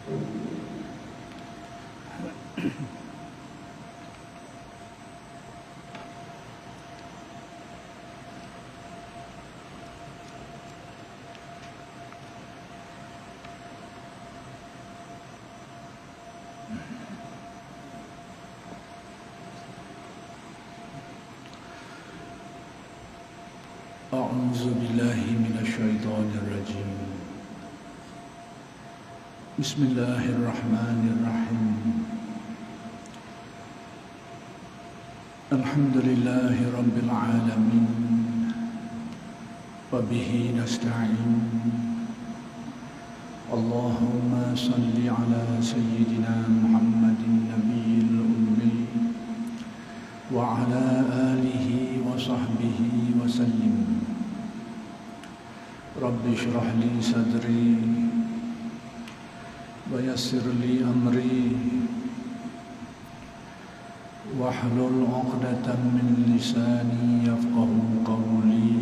أعوذ بالله من الشيطان الرجيم. بسم الله الرحمن الرحيم. الحمد لله رب العالمين وبه نستعين. اللهم صل على سيدنا محمد النبي الأمي وعلى آله وصحبه وسلم. رب اشرح لي صدري ويسر لي أمري واحلل عقدة من لساني يفقه قولي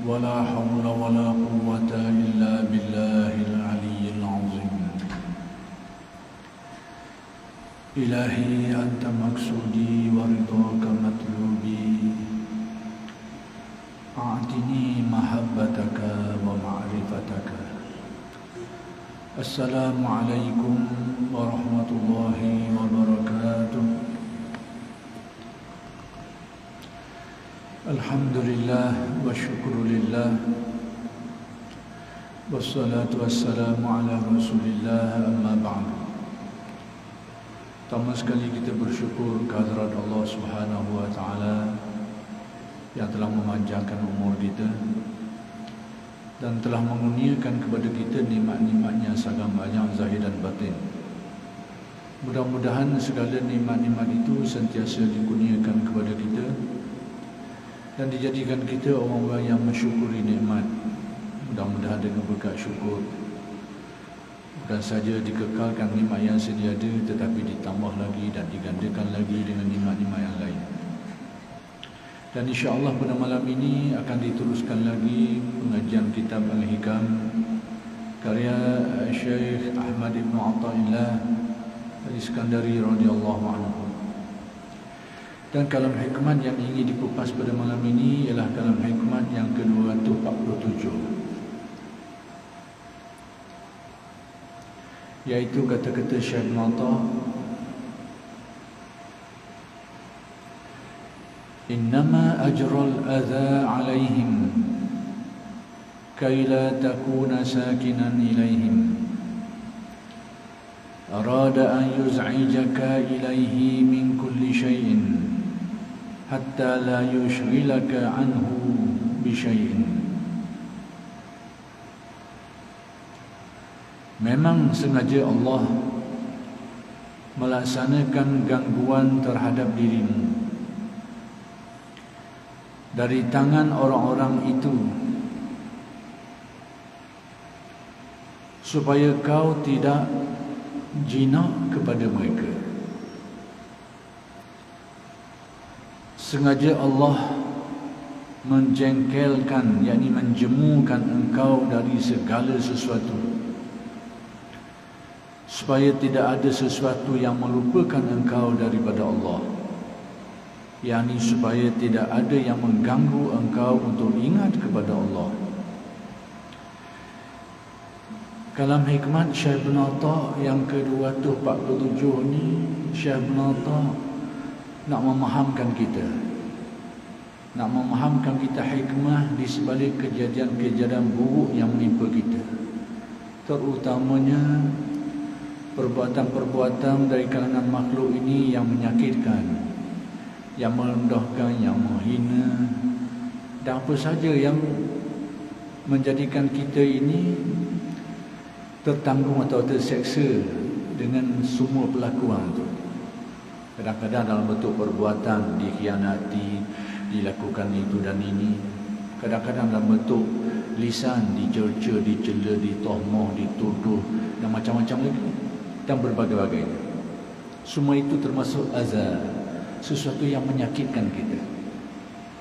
ولا حول ولا قوة إلا بالله العلي العظيم. إلهي أنت مقصودي ورضاك مطلوبي، أعطني محبتك ومعرفتك. السلام عليكم ورحمة الله وبركاته. الحمد لله والشكر لله والصلاة والسلام على رسول الله أما بعد. Pertama sekali kita bersyukur kehadirat Allah Subhanahu wa taala yang telah memanjangkan umur kita dan telah mengurniakan kepada kita nikmat-nikmatnya sangat banyak zahir dan batin. Mudah-mudahan segala nikmat-nikmat itu sentiasa dikurniakan kepada kita dan dijadikan kita orang-orang yang mensyukuri nikmat. Mudah-mudahan dengan berkat syukur bukan saja dikekalkan nikmat yang sedia ada, tetapi ditambah lagi dan digandakan lagi dengan nikmat-nikmat yang lain. Dan insya-Allah pada malam ini akan diteruskan lagi pengajian kitab Al-Hikam karya Syekh Ahmad Ibn Athaillah Al-Iskandari radhiyallahu anhu. Dan kalam hikmat yang ingin dikupas pada malam ini ialah kalam hikmat yang ke-247, yaitu kata-kata Syekh Ibn Athaillah, innama ajral adha alaihim kay la takuna sakinan ilaihim, arada an yuz'ijaka ilaihi min kulli syai'in hatta la yushghilaka anhu bi syai'in. Memang sengaja Allah melaksanakan gangguan terhadap dirimu dari tangan orang-orang itu supaya kau tidak jinak kepada mereka. Sengaja Allah menjengkelkan, yakni menjemukan engkau dari segala sesuatu supaya tidak ada sesuatu yang melupakan engkau daripada Allah, yakni supaya tidak ada yang mengganggu engkau untuk ingat kepada Allah. Kalam hikmat Syekh Ibn Athaillah yang ke-247 ni, Syekh Ibn Athaillah nak memahamkan kita hikmah di sebalik kejadian-kejadian buruk yang menimpa kita, terutamanya perbuatan-perbuatan dari kalangan makhluk ini yang menyakitkan, yang merendahkan, yang menghina, dan apa saja yang menjadikan kita ini tertanggung atau terseksa dengan semua pelakuan itu. Kadang-kadang dalam bentuk perbuatan, dikhianati, dilakukan itu dan ini. Kadang-kadang dalam bentuk lisan, dicerca, dicela, ditohmah, dituduh dan macam-macam lagi, dan berbagai-bagai. Semua itu termasuk azab, sesuatu yang menyakitkan kita,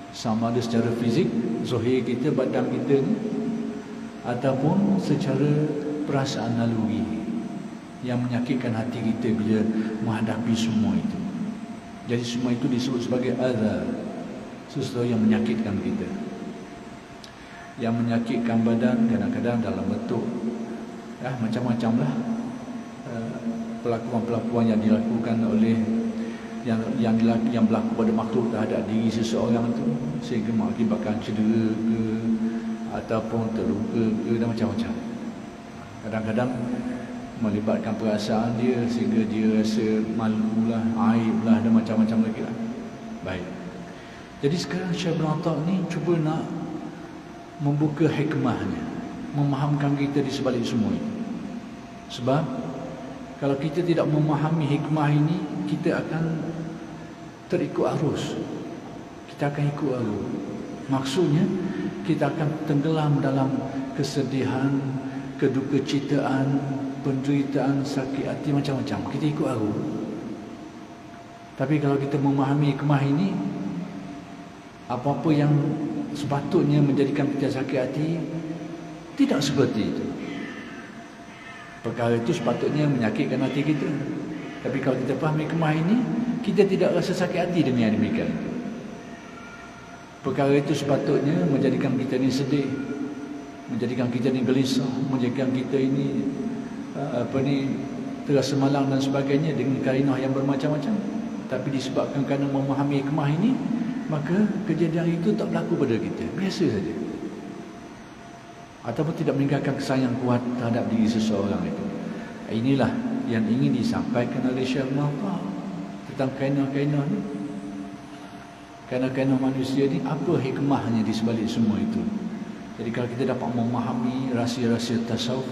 sama ada secara fizik, zahir kita, badan kita ni, ataupun secara perasaan naluri yang menyakitkan hati kita bila menghadapi semua itu. Jadi semua itu disebut sebagai adha, sesuatu yang menyakitkan kita, yang menyakitkan badan, kadang-kadang dalam bentuk macam-macam lah pelakuan-pelakuan yang dilakukan oleh yang berlaku pada makhluk terhadap diri seseorang itu, sehingga mengakibatkan cedera ke ataupun terluka ke dan macam-macam. Kadang-kadang melibatkan perasaan dia sehingga dia rasa malulah, aiblah dan macam-macam lagi lah. Baik. Jadi sekarang Syekh Ibn Atta' ni cuba nak membuka hikmahnya, memahamkan kita di sebalik semua itu. Sebab kalau kita tidak memahami hikmah ini, kita akan terikut arus. Kita akan ikut arus. Maksudnya kita akan tenggelam dalam kesedihan, kedukecitaan, penderitaan, sakit hati, macam-macam. Kita ikut arus. Tapi kalau kita memahami hikmah ini, apa-apa yang sepatutnya menjadikan kita sakit hati tidak seperti itu. Perkara itu sepatutnya menyakitkan hati kita. Tapi kalau kita faham hikmah ini, kita tidak rasa sakit hati dengan yang demikian. Perkara itu sepatutnya menjadikan kita ini sedih, menjadikan kita ini gelisah, menjadikan kita ini terasa malang dan sebagainya dengan karinah yang bermacam-macam. Tapi disebabkan kerana memahami hikmah ini, maka kejadian itu tak berlaku pada kita, biasa saja. Ataupun tidak meninggalkan kesan yang kuat terhadap diri seseorang itu. Inilah yang ingin disampaikan oleh Syekh Ibn Atta' tentang kainah-kainah ni. Kainah-kainah manusia ni, apa hikmahnya di sebalik semua itu. Jadi kalau kita dapat memahami rahsia-rahsia tasawuf,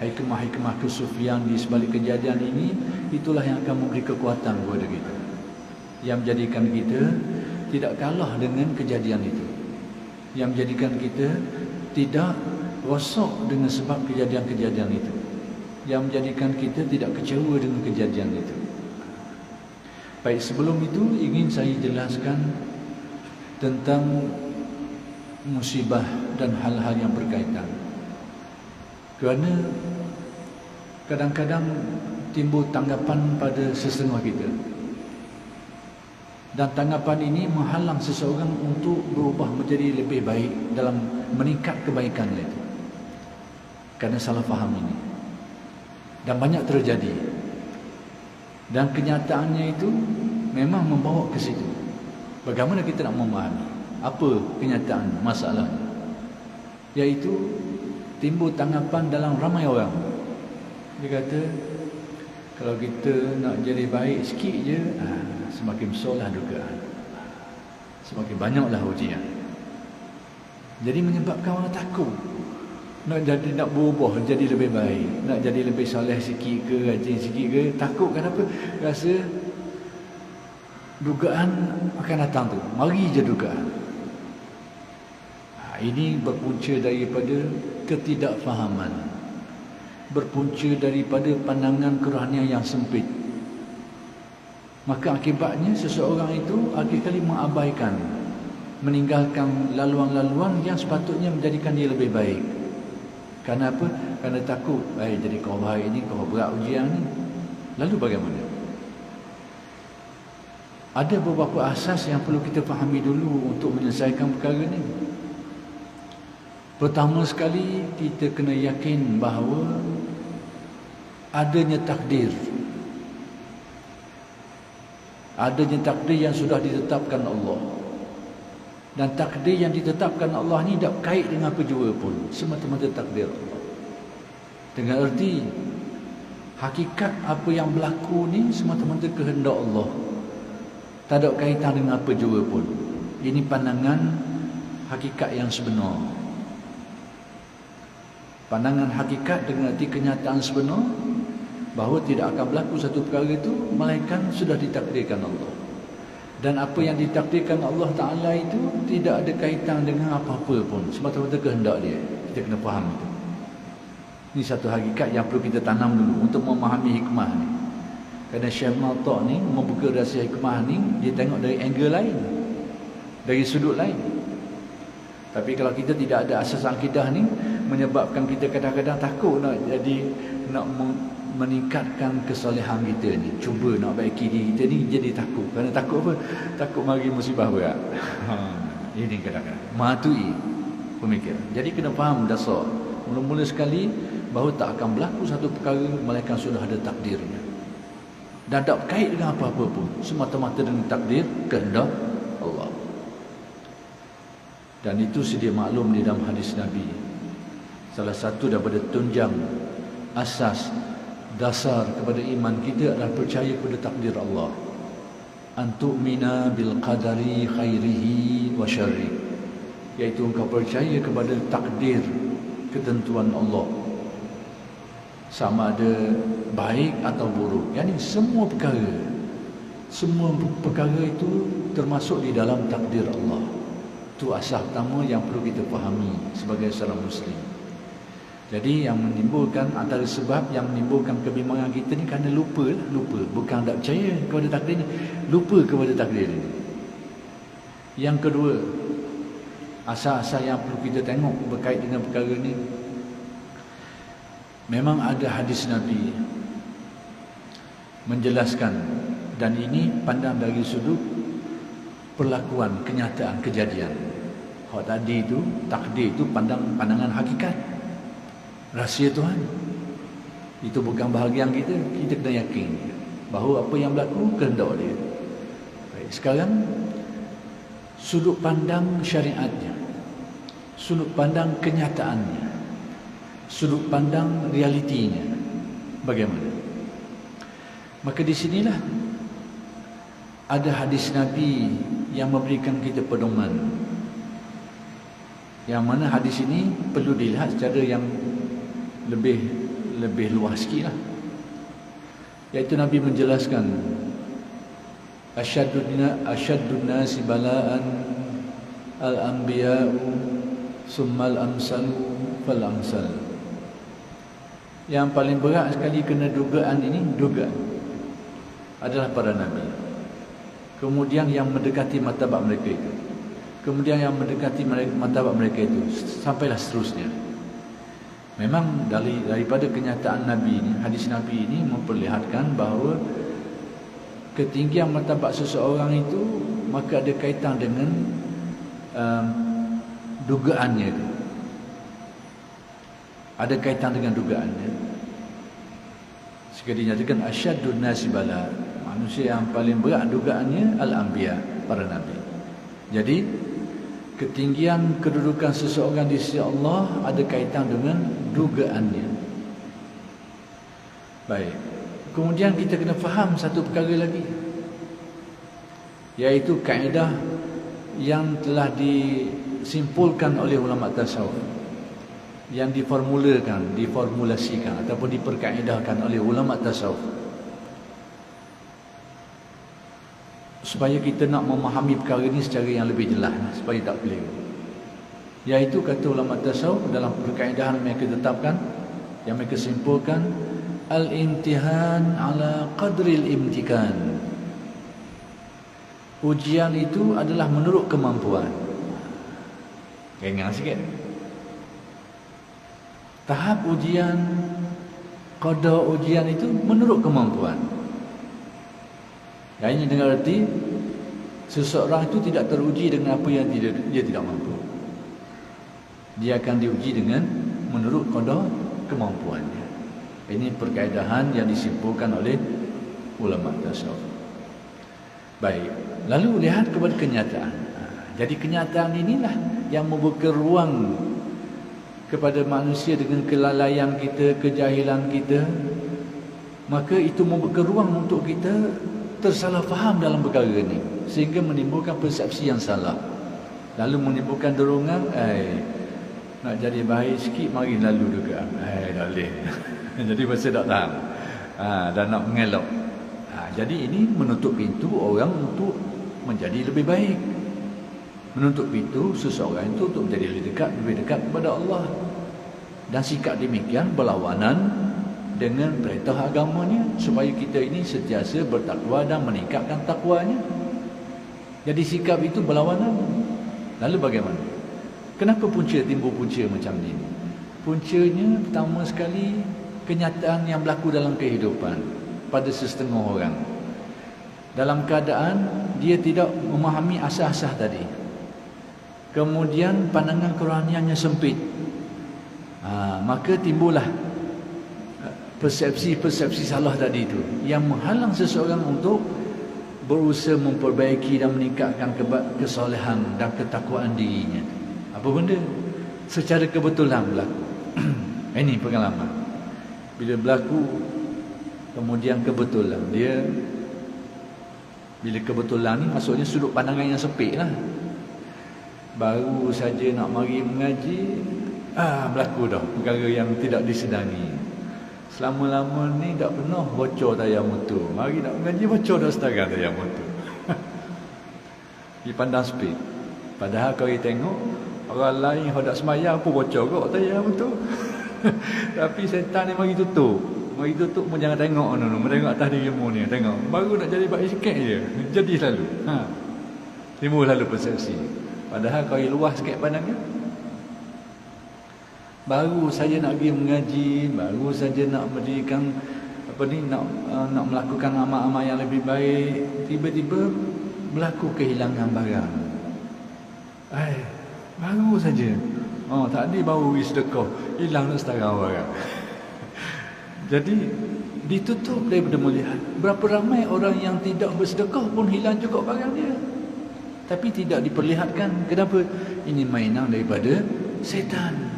hikmah-hikmah kesufian di sebalik kejadian ini, itulah yang akan memberi kekuatan kepada kita, yang menjadikan kita tidak kalah dengan kejadian itu, yang menjadikan kita tidak rosak dengan sebab kejadian-kejadian itu, yang menjadikan kita tidak kecewa dengan kejadian itu. Baik, sebelum itu ingin saya jelaskan tentang musibah dan hal-hal yang berkaitan. Kerana kadang-kadang timbul tanggapan pada sesetengah kita, dan tanggapan ini menghalang seseorang untuk berubah menjadi lebih baik dalam meningkat kebaikannya itu, kerana salah faham ini. Dan banyak terjadi, dan kenyataannya itu memang membawa ke situ. Bagaimana kita nak memahami apa kenyataan masalahnya? Iaitu timbul tanggapan dalam ramai orang. Dia kata, kalau kita nak jadi baik sikit je, semakin besarlah dugaan, semakin banyaklah ujian. Jadi menyebabkan orang takut nak berubah jadi lebih baik, nak jadi lebih soleh sikit ke, rajin sikit ke. Takut kenapa? Rasa dugaan akan datang tu, mari je dugaan. Ini berpunca daripada ketidakfahaman, berpunca daripada pandangan kerohanian yang sempit. Maka akibatnya seseorang itu akhir kali mengabaikan, meninggalkan laluan-laluan yang sepatutnya menjadikan dia lebih baik. Kerana apa? Kerana takut, jadi kau baik ni, kau berat ujian ni, lalu bagaimana? Ada beberapa asas yang perlu kita fahami dulu untuk menyelesaikan perkara ni. Pertama sekali, kita kena yakin bahawa adanya takdir. Adanya takdir yang sudah ditetapkan Allah. Dan takdir yang ditetapkan Allah ni tak kait dengan apa jua pun, semata-mata takdir Allah. Dengan erti hakikat apa yang berlaku ni semata-mata kehendak Allah, tak ada kaitan dengan apa jua pun. Ini pandangan hakikat yang sebenar. Pandangan hakikat dengan erti kenyataan sebenar, bahawa tidak akan berlaku satu perkara itu melainkan sudah ditakdirkan Allah. Dan apa yang ditakdirkan Allah Ta'ala itu tidak ada kaitan dengan apa-apa pun, semata-mata kehendak dia. Kita kena faham itu. Ini satu hakikat yang perlu kita tanam dulu untuk memahami hikmah ni. Kerana Syekh Ibn Atta' ni membuka rahsia hikmah ni, dia tengok dari angle lain, dari sudut lain. Tapi kalau kita tidak ada asas akidah ni, menyebabkan kita kadang-kadang takut nak meningkatkan kesolehan kita ni, cuba nak baiki diri kita ni, jadi takut. Kerana takut apa? Takut mari musibah berat. Ini kadang-kadang matui pemikiran. Jadi kena faham dasar mula-mula sekali bahawa tak akan berlaku satu perkara melainkan sudah ada takdirnya, dan tak berkait dengan apa-apa pun, semata-mata dengan takdir kehendak Allah. Dan itu sedia maklum di dalam hadis Nabi. Salah satu daripada tunjang asas dasar kepada iman kita adalah percaya kepada takdir Allah. Antu'mina bil qadari khairihi wa syarri, iaitu engkau percaya kepada takdir, ketentuan Allah, sama ada baik atau buruk. Yani semua perkara itu termasuk di dalam takdir Allah. Itu asas pertama yang perlu kita fahami sebagai seorang Muslim. Jadi yang menimbulkan, antara sebab yang menimbulkan kebimbangan kita ni kerana lupa. Bukan tak percaya kepada takdir ni, lupa kepada takdir ni. Yang kedua, asas-asas yang perlu kita tengok berkait dengan perkara ni, memang ada hadis Nabi menjelaskan, dan ini pandang dari sudut perlakuan, kenyataan, kejadian. Hak tadi itu, takdir itu pandangan hakikat, rahsia Tuhan. Itu bukan bahagian kita. Kita kena yakin bahawa apa yang berlaku kehendak dia. Baik, sekarang sudut pandang syariatnya, sudut pandang kenyataannya, sudut pandang realitinya bagaimana. Maka di sinilah ada hadis Nabi yang memberikan kita pedoman, yang mana hadis ini perlu dilihat secara yang lebih luas sikit lah. Iaitu Nabi menjelaskan, Asyaddun nasi bala'an al-anbiya'u summal amsalu fal amsal. Yang paling berat sekali kena dugaan adalah para Nabi. Kemudian yang mendekati martabat mereka itu, kemudian yang mendekati martabat mereka itu, sampailah seterusnya. Memang daripada kenyataan Nabi ini, hadis Nabi ini memperlihatkan bahawa ketinggian martabat seseorang itu maka ada kaitan dengan dugaannya itu. Ada kaitan dengan dugaannya. Sekali dinyatakan asyaddun nasi bala, manusia yang paling berat dugaannya al-anbiya, para nabi. Jadi ketinggian kedudukan seseorang di sisi Allah ada kaitan dengan dugaannya. Baik. Kemudian kita kena faham satu perkara lagi, iaitu kaedah yang telah disimpulkan oleh ulama tasawuf, yang diformulasikan ataupun diperkaedahkan oleh ulama tasawuf, supaya kita nak memahami perkara ini secara yang lebih jelas, supaya tak keliru. Iaitu kata ulama tasawuf dalam perkaedahan yang mereka tetapkan, yang mereka simpulkan, al-imtihan ala qadril imtikan. Ujian itu adalah menurut kemampuan. Ingat sikit. Tahap ujian, qada ujian itu menurut kemampuan. Yang ini dengan arti seseorang itu tidak teruji dengan apa yang dia tidak mampu. Dia akan diuji dengan menurut qada kemampuannya. Ini perkaedahan yang disimpulkan oleh ulama tasawuf. Baik, lalu lihat kepada kenyataan. Jadi kenyataan inilah yang membuka ruang kepada manusia dengan kelalaian kita, kejahilan kita. Maka itu membuka ruang untuk kita tersalah faham dalam perkara ini, sehingga menimbulkan persepsi yang salah, lalu menimbulkan dorongan, nak jadi baik sikit, mari lalu juga, tak boleh. Jadi masa tak tahan, dan nak mengelak. Jadi ini menutup pintu orang untuk menjadi lebih baik, menutup pintu seseorang itu untuk menjadi lebih dekat kepada Allah. Dan sikap demikian berlawanan dengan perintah agamanya, supaya kita ini sentiasa bertakwa dan meningkatkan takwanya. Jadi sikap itu berlawanan. Lalu bagaimana? Kenapa timbul punca macam ni? Puncanya pertama sekali kenyataan yang berlaku dalam kehidupan pada sesetengah orang. Dalam keadaan dia tidak memahami asas-asas tadi. Kemudian pandangan kerohaniannya sempit. Maka timbullah persepsi-persepsi salah tadi itu yang menghalang seseorang untuk berusaha memperbaiki dan meningkatkan kesolehan dan ketakwaan dirinya. Apa benda? Secara kebetulan berlaku. Ini pengalaman. Bila berlaku, kemudian kebetulan dia, bila kebetulan ni maksudnya sudut pandangan yang sempit lah. Baru saja nak mari mengaji, berlaku dah perkara yang tidak disedari. Selama-lama ni tak pernah bocor tayar motor. Mari nak mengaji bocor dah setara tayar motor. Dipandang speed. Padahal kalau kita tengok orang lain yang tak semayang pun bocor kot tayar motor. Tapi setan ni mari tutup. Mari tutup pun jangan tengok tengok atas dirimu ni, tengok. Baru nak jadi baik sikit je. Jadi selalu. Timbul lalu persepsi. Padahal kalau luas sikit pandangan. Baru saja nak pergi mengaji, baru saja nak mendirikan nak melakukan amal-amal yang lebih baik, tiba-tiba berlaku kehilangan barang. Baru saja. Tadi baru sedekah, hilang dah setara barang. Jadi ditutup daripada melihat. Berapa ramai orang yang tidak bersedekah pun hilang juga barang dia. Tapi tidak diperlihatkan. Kenapa? Ini mainan daripada setan.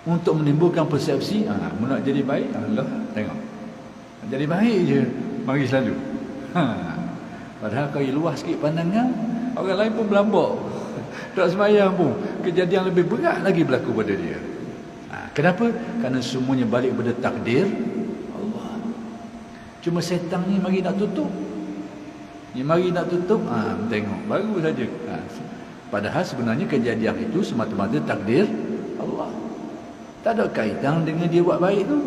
Untuk menimbulkan persepsi, nak jadi baik, Allah tengok. Nak jadi baik je, mari selalu. Padahal kalau luas sikit pandangan, orang lain pun berlambak. Tak sembahyang pun, kejadian lebih berat lagi berlaku pada dia. Kenapa? Kerana semuanya balik pada takdir Allah. Cuma setan ni mari nak tutup. Mari nak tutup, tengok, baru saja. Padahal sebenarnya kejadian itu semata-mata takdir Allah. Tak ada kaitan dengan dia buat baik tu.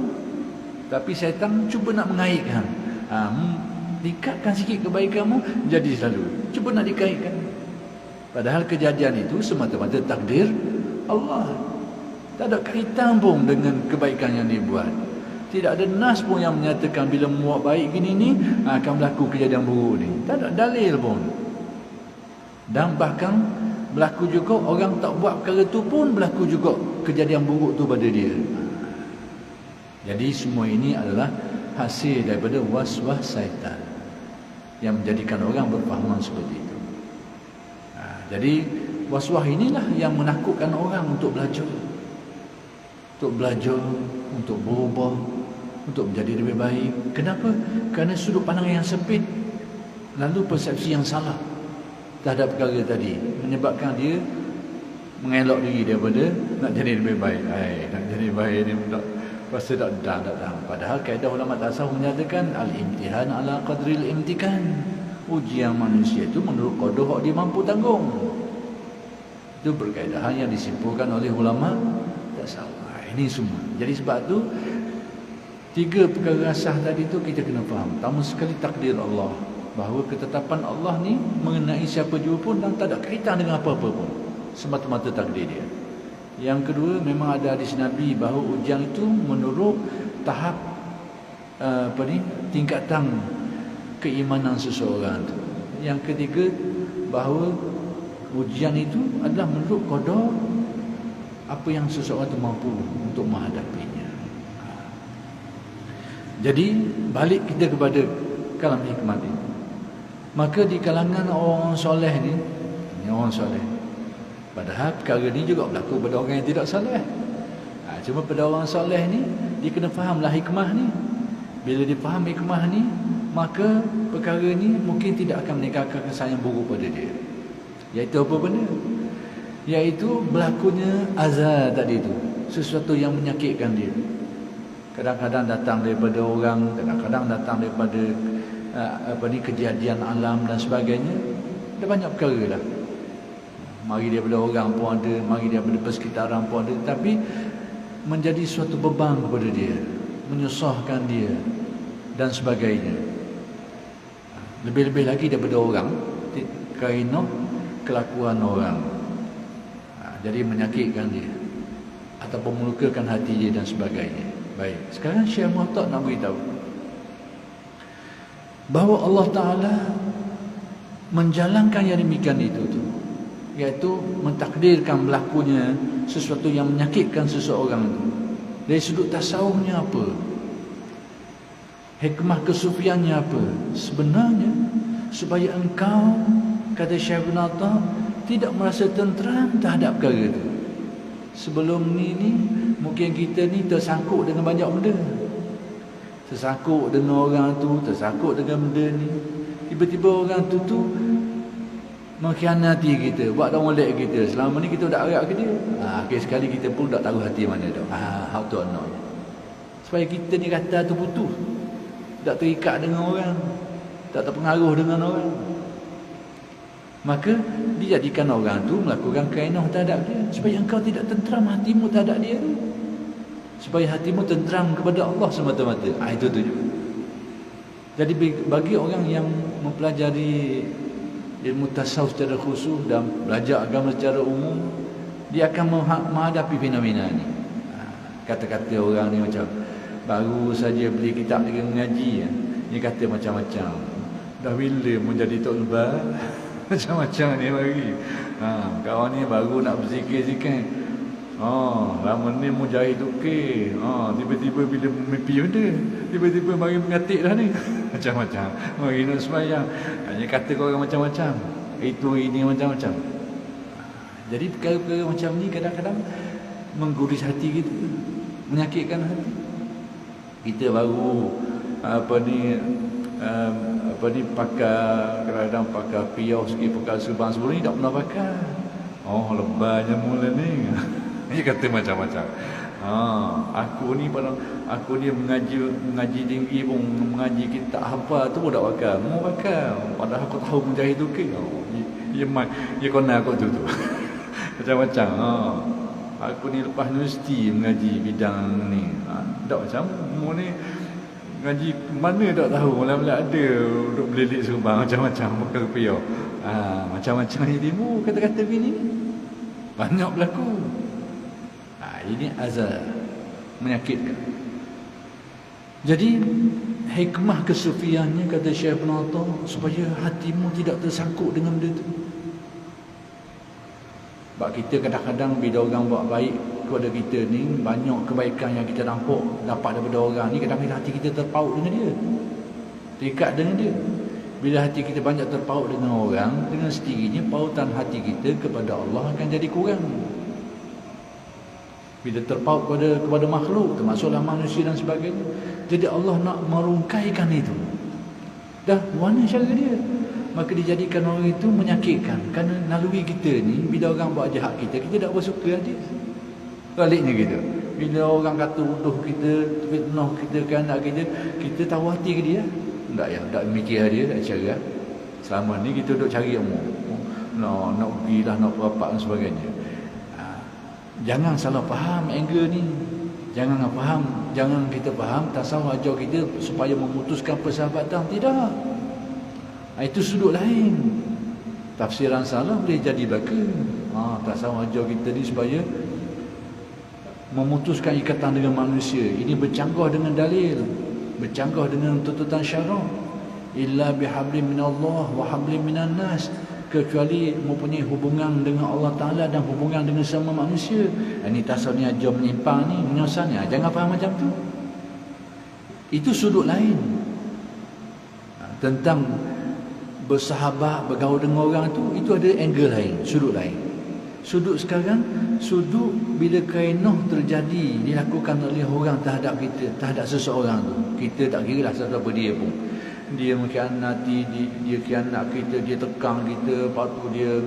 Tapi syaitan cuba nak mengaitkan. Dikatkan sikit kebaikanmu, jadi selalu. Cuba nak dikaitkan. Padahal kejadian itu semata-mata takdir Allah. Tak ada kaitan pun dengan kebaikan yang dibuat. Tidak ada nas pun yang menyatakan bila buat baik gini ni akan berlaku kejadian buruk ni. Tak ada dalil pun. Dan bahkan berlaku juga orang tak buat perkara tu pun berlaku juga kejadian buruk tu pada dia. Jadi semua ini adalah hasil daripada was-was syaitan yang menjadikan orang berfahaman seperti itu. Jadi was-was inilah yang menakutkan orang untuk belajar. Untuk belajar, untuk berubah, untuk menjadi lebih baik. Kenapa? Kerana sudut pandang yang sempit, lalu persepsi yang salah terhadap perkara tadi menyebabkan dia mengelak diri daripada nak jadi lebih baik. Nak jadi baik ni tak rasa tak dah. Padahal kaedah ulama tasawuf menyatakan al-imtihan ala qadril imtikan. Ujian manusia itu menurut qadar dia mampu tanggung. Itu berkaedahan yang disimpulkan oleh ulama tasawuf. Ini semua. Jadi sebab tu tiga perkara asas tadi tu kita kena faham. Pertama sekali takdir Allah, bahawa ketetapan Allah ni mengenai siapa jua pun dan tak ada kaitan dengan apa-apa pun. Semata-mata takdir dia. Yang kedua, memang ada hadis Nabi bahawa ujian itu menurut tahap tingkatan keimanan seseorang tu. Yang ketiga, bahawa ujian itu adalah menurut qadar apa yang seseorang itu mampu untuk menghadapinya. Jadi balik kita kepada kalam hikmah ini. Maka di kalangan orang soleh ni, orang soleh, padahal perkara ni juga berlaku pada orang yang tidak soleh. Cuma pada orang soleh ni, dia kena fahamlah hikmah ni. Bila dia faham hikmah ni, maka perkara ni mungkin tidak akan meningkatkan kesan yang buruk pada dia. Iaitu apa benda? Iaitu berlakunya azab tadi itu, sesuatu yang menyakitkan dia. Kadang-kadang datang daripada orang, kadang-kadang datang daripada kejadian alam dan sebagainya. Ada banyak perkara lah. Mari daripada orang pun ada, mari daripada persekitaran pun ada, tapi menjadi suatu beban kepada dia, menyusahkan dia dan sebagainya. Lebih-lebih lagi daripada orang, kerana kelakuan orang. Jadi menyakitkan dia ataupun melukakan hati dia dan sebagainya. Baik, sekarang Syekh Muhammad nak beritahu bahawa Allah Ta'ala menjalankan yang demikian itu tu, iaitu mentakdirkan berlakunya sesuatu yang menyakitkan seseorang itu. Dari sudut tasawufnya apa? Hikmah kesufiannya apa? Sebenarnya supaya engkau, kata Syekh bin Atta, tidak merasa tenteram terhadap perkara itu. Sebelum ni mungkin kita ni tersangkut dengan banyak benda. Tersangkut dengan orang tu, tersangkut dengan benda ni. Tiba-tiba orang tu mengkhianati kita, buat dah molek kita. Selama ni kita dah harap ke dia. Akhir sekali kita pun tak tahu hati mana dah. How to know. Supaya kita ni kata tu putus. Tak terikat dengan orang, tak terpengaruh dengan orang. Maka dijadikan orang tu melakukan kainah terhadap dia, supaya engkau tidak tenteram hatimu terhadap dia tu. Supaya hatimu tenteram kepada Allah semata-mata. Itu tujuan. Jadi bagi orang yang mempelajari ilmu tasawuf secara khusus dan belajar agama secara umum, dia akan menghadapi fenomena ni. Kata-kata orang ni macam baru saja beli kitab dengan mengaji, dia kata macam-macam. Dah bila menjadi tok lebar, macam-macam ni bagi. Kawan ni baru nak berzikir-zikir. Lama ni mujahid okey. Tiba-tiba bila mimpi benda, tiba-tiba mari mengatik dah ni. Macam-macam. Mari nak sembahyang. Dia kata kau orang macam-macam. Itu ini macam-macam. Jadi perkara-perkara macam ni kadang-kadang mengguris hati kita, menyakitkan hati. Kita baru pakai, kadang-kadang pakai piau sikit, pakai serban. Sebelum ni tak pernah pakai. Lebarnya mula ni. Dia kata macam-macam. Aku ni mengaji tinggi pun, mengaji kitab hafal tu pun tak pakai. Mau pakai. Padahal aku tahu mujahid tu ke. Dia kena aku tu. Macam-macam. Aku ni lepas universiti mengaji bidang ni. Tak macam mu ni ngaji mana tak tahu. Mula-mula ada duduk belilik serban macam-macam pakai rupiah. Macam-macam ni timu kata-kata begini. Banyak berlaku. Ini azab, menyakitkan. Jadi hikmah kesufiannya, kata Syekh bin Atta, supaya hatimu tidak tersangkut dengan benda itu. Sebab kita kadang-kadang bila orang buat baik kepada kita ni, banyak kebaikan yang kita nampak dapat daripada orang ni, kadang-kadang hati kita terpaut dengan dia, terikat dengan dia. Bila hati kita banyak terpaut dengan orang, dengan sendirinya pautan hati kita kepada Allah akan jadi kurang. Bila terpaut kepada makhluk, termasuklah manusia dan sebagainya, jadi Allah nak merungkaikan itu. Dah mana cara dia? Maka dijadikan orang itu menyakitkan. Kerana naluri kita ni, bila orang buat jahat kita tak bersuka dia. Baliknya kita, bila orang kata uduh kita, fitnah kita ke anak kita tahu hati ke dia? Tak mikir dia, tak cara. Selama ni kita duduk cari ilmu, nak pergilah, nak berapak dan sebagainya. Jangan salah faham angle ni. Jangan kita faham tasawuf ajar kita supaya memutuskan persahabatan. Tidak. Itu sudut lain. Tafsiran salah boleh jadi belaka. Tasawuf ajar kita ni supaya memutuskan ikatan dengan manusia. Ini bercanggah dengan dalil, bercanggah dengan tuntutan syarak. Illa bihablim minallah wa hablim minan nas, kecuali mempunyai hubungan dengan Allah Ta'ala dan hubungan dengan sama manusia. Ini tasawuf ni ajar menyimpang ni, menyesal ni. Jangan faham macam tu. Itu sudut lain. Tentang bersahabat, bergaul dengan orang tu, itu ada angle lain, sudut lain. Sudut sekarang, sudut bila kainah terjadi, dilakukan oleh orang terhadap kita, terhadap seseorang tu. Kita tak kira lah siapa dia pun. Dia mengkhianati, dia khianat kita, dia tekang kita, lepas tu dia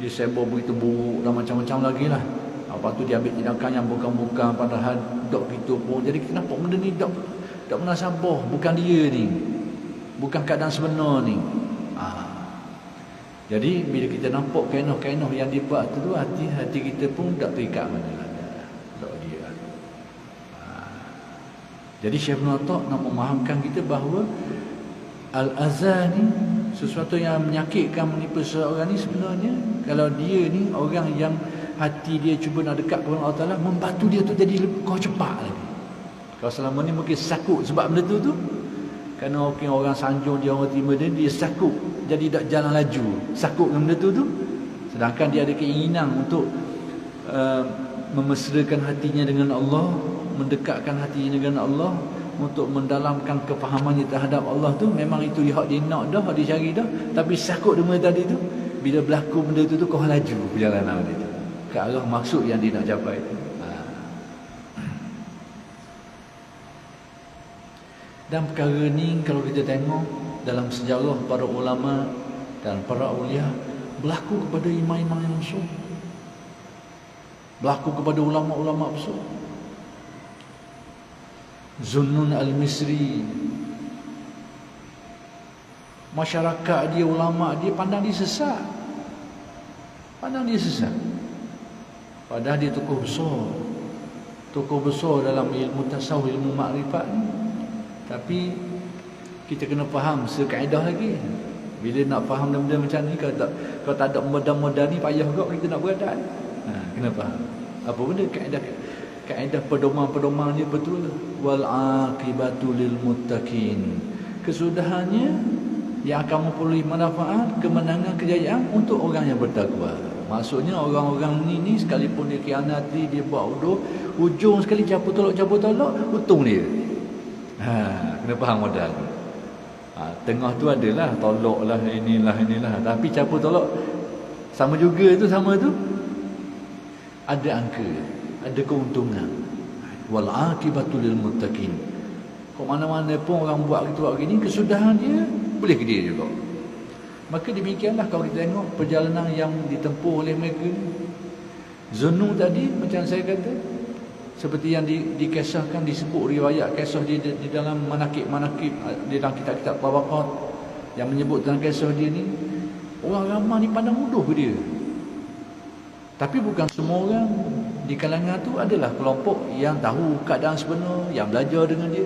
sebab berita buruk dan macam-macam lagi lah. Lepas tu dia ambil tindakan yang bukan-bukan, padahal dok kita pun. Jadi kita nampak benda ni tak munasabah, bukan dia ni, bukan keadaan sebenar ni. Jadi bila kita nampak kainah-kainah yang dibuat tu, hati kita pun tak terikat mana tak dia. Jadi Syekh bin Atta nak memahamkan kita bahawa al-azan ni sesuatu yang menyakitkan menimpa seseorang ni sebenarnya, kalau dia ni orang yang hati dia cuba nak dekat kepada Allah Ta'ala, membantu dia tu jadi lebih cepat lagi. Kalau selama ni mungkin sakut sebab benda tu kerana mungkin orang sanjung dia, orang terima dia sakut, jadi tak jalan laju, sakut dengan benda tu. Sedangkan dia ada keinginan untuk memesrakan hatinya dengan Allah, mendekatkan hatinya dengan Allah, untuk mendalamkan kefahamannya terhadap Allah tu. Memang itu hak dia nak dah, hak dia cari dah, tapi sakut dengan tadi tu, bila berlaku benda tu kau laju perjalanan dia tu ke arah maksud yang dia nak capai. Dan perkara ni kalau kita tengok dalam sejarah para ulama dan para awliya, berlaku kepada imam-imam yang besar, berlaku kepada ulama-ulama besar. Zunnun al-Misri, masyarakat dia, ulama dia pandang dia sesat, padahal dia tokoh besar dalam ilmu tasawuf, ilmu makrifat ni. Tapi kita kena faham sekaedah lagi. Bila nak faham benda-benda macam ni, kalau tak ada modal-modal ni, payah kau kita nak beradab. Kena faham apa benda kaedah pedoman-pedoman dia betul. Wal aqibatu lil muttaqin, kesudahannya yang akan memperoleh manfaat, kemenangan, kejayaan untuk orang yang bertakwa. Maksudnya orang-orang ni sekalipun dia khianati, dia buat uduh, ujung sekali cabut tolak untung dia. Kena faham modal. Tengah tu adalah tolak lah, inilah, tapi cabut tolak sama juga tu, ada angka, ada keuntungan. Wal aqibatu lil muttaqin. Kok mana-mana pun orang buat gini, kesudahan dia boleh ke dia juga. Maka demikianlah kalau kita tengok perjalanan yang ditempuh oleh mereka ni. Zunnun tadi macam saya kata, seperti yang dikisahkan, disebut riwayat kisah di dalam manakib-manakib, di dalam kitab-kitab tabaqat yang menyebut tentang kisah dia ni. Orang ramai ni pandang mudah ke dia. Tapi bukan semua orang. Di kalangan tu adalah kelompok yang tahu keadaan sebenar, yang belajar dengan dia.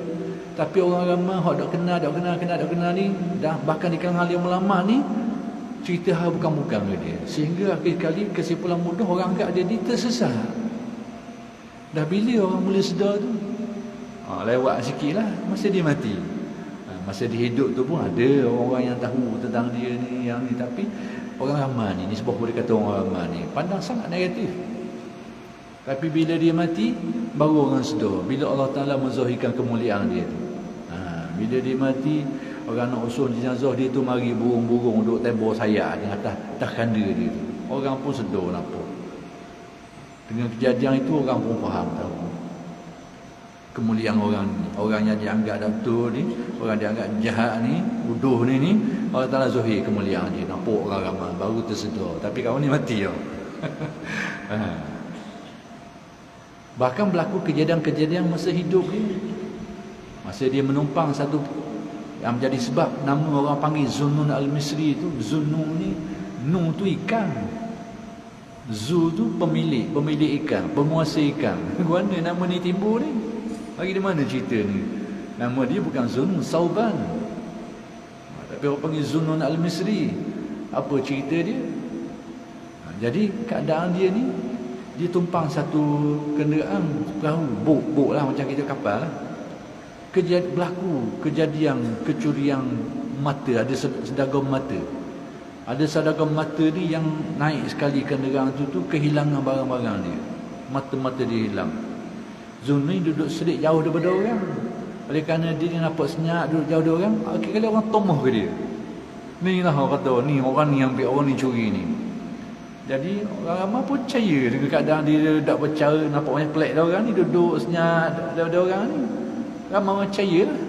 Tapi orang ramai hak dak kenal ni, dah bahkan di kalangan yang ulama ni, cerita hal bukan-bukan ke dia. Sehingga akhir kali kesimpulan mudah orang anggap dia tersesat. Dah bila orang mula sedar tu, lewat sikit lah masa dia mati. Masa dia hidup tu pun ada orang-orang yang tahu tentang dia ni, yang ni. Tapi orang ramai ni sebab boleh kata orang ramai ni pandang sangat negatif. Tapi bila dia mati, baru orang sedar bila Allah Ta'ala menzahirkan kemuliaan dia tu. Bila dia mati, orang nak usul jenazah dia tu, mari burung-burung duduk tembok sayap di atas kanda dia tu. Orang pun sedar nampak. Dengan kejadian itu orang pun faham tahu kemuliaan orang ni. Orang yang dianggap betul ni, orang dianggap jahat ni, bodoh ni Allah Ta'ala zahir kemuliaan dia. Nampak orang ramai baru tersedar. Tapi kawan ni mati tau. Bahkan berlaku kejadian-kejadian masa hidup dia. Masa dia menumpang satu yang menjadi sebab nama orang panggil Zunnun al-Misri itu. Zunnun ni, nu tu ikan, Zu tu pemilik ikan, penguasa ikan. Mana nama ni timbul ni? Bagi di mana cerita ni? Nama dia bukan Zunnun, Sauban. Tapi orang panggil Zunnun al-Misri. Apa cerita dia? Jadi keadaan dia ni, dia tumpang satu kenderaan perahu, bot lah, macam kita kapal lah. Berlaku kejadian kecurian mata. Ada sedagam mata. Ada sedagam mata ni yang naik sekali kenderaan tu kehilangan barang-barang dia. Mata-mata dia hilang. Zun ni duduk sedikit jauh daripada orang. Oleh kerana dia nampak senyap duduk jauh daripada orang, akhir-kali orang tomoh ke dia. Ni lah orang kata, ni orang ni ambil, orang ni curi ni. Jadi orang ramai pun percaya dengan keadaan dia, tak percaya, nampak banyak pelik dah orang ni, duduk senyap daripada orang ni. Ramai orang percaya lah.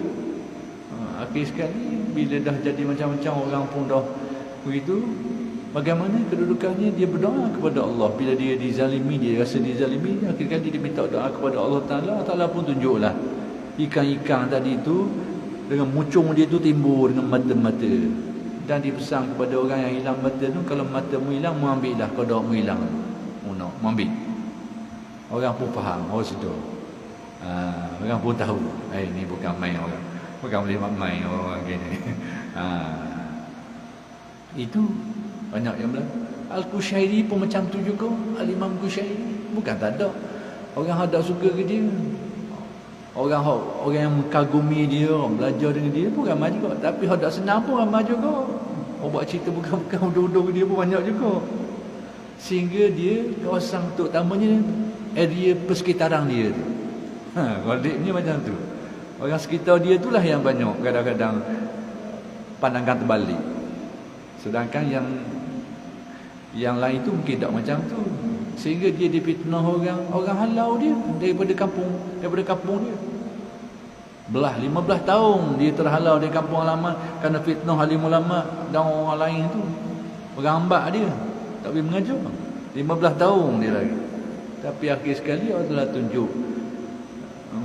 Akhir sekali bila dah jadi macam-macam, orang pun dah begitu, bagaimana kedudukannya, dia berdoa kepada Allah. Bila dia dizalimi, dia rasa dizalimi, akhir kali dia minta doa kepada Allah Ta'ala. Allah Ta'ala pun tunjuklah ikan-ikan tadi tu dengan mucung dia tu timbul dengan mata-mata. Dan dipesan kepada orang yang hilang mata tu, kalau matamu hilang, mu ambil dah. Kalau mu hilang, mu ambil. Orang pun faham, orang sedar. Orang pun tahu, ni bukan main orang. Bukan boleh main orang gini. Itu banyak yang bilang Al-Qushairi pun macam tu juga. Al-Imam Qushairi bukan tak ada orang hendak suka ke dia, orang yang mengagumi dia, orang belajar dengan dia pun ramai juga. Tapi hendak senang pun ramai juga. Orang buat cerita bukan udung-udung dia pun banyak juga. Sehingga dia kawasan terutamanya area persekitaran dia tu. Goliknya macam tu. Orang sekitar dia itulah yang banyak kadang-kadang pandangan terbalik. Sedangkan yang lain tu mungkin tak macam tu. Sehingga dia difitnah orang halau dia daripada kampung dia. Belah 15 tahun dia terhalau dari kampung halaman kerana fitnah alim ulama dan orang lain tu. Berambak dia. Tak boleh mengajar. 15 tahun dia lagi. Tapi akhir sekali Allah telah tunjuk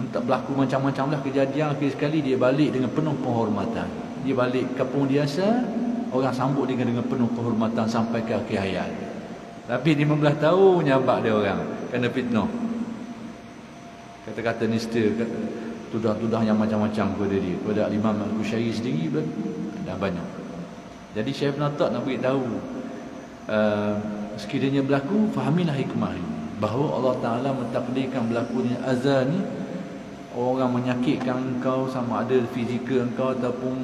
tak berlaku macam-macam lah kejadian. Akhir sekali dia balik dengan penuh penghormatan. Dia balik kampung dia asal, orang sambut dengan penuh penghormatan sampai ke akhir hayat. Tapi 15 tahun nyabak dia orang kerana fitnah. Kata-kata nista, tudah-tudah yang macam-macam kepada dia, kepada Imam Al-Qushairi sendiri dah banyak. Jadi Syekh Ibn Atta' nak beritahu sekiranya berlaku, fahamilah hikmah ini, bahawa Allah Ta'ala mentakdirkan berlakunya azan ni, orang menyakitkan engkau sama ada fizikal engkau ataupun